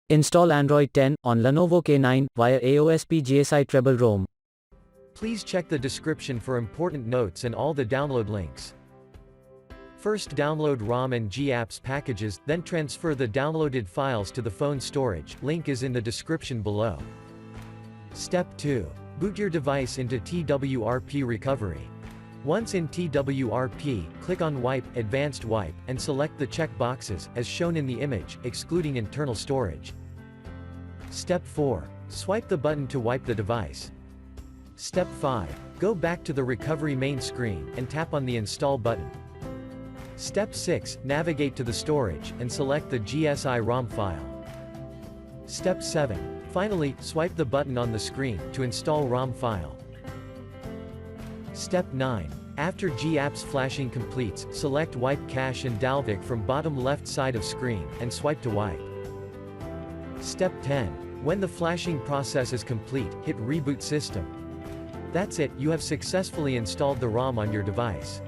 Install Android 10 on Lenovo K9 via AOSP GSI Treble ROM. Please check the description for important notes and all the download links. First download ROM and GApps packages, then transfer the downloaded files to the phone storage, link is in the description below. Step 2. Boot your device into TWRP recovery. Once in TWRP, click on Wipe, Advanced Wipe, and select the check boxes, as shown in the image, excluding internal storage. Step 4. Swipe the button to wipe the device. Step 5. Go back to the recovery main screen, and tap on the Install button. Step 6. Navigate to the storage, and select the GSI ROM file. Step 7. Finally, swipe the button on the screen, to install ROM file. Step 9. After GApps flashing completes, select Wipe Cache and Dalvik from bottom left side of screen, and swipe to wipe. Step 10. When the flashing process is complete, hit Reboot System. That's it, you have successfully installed the ROM on your device.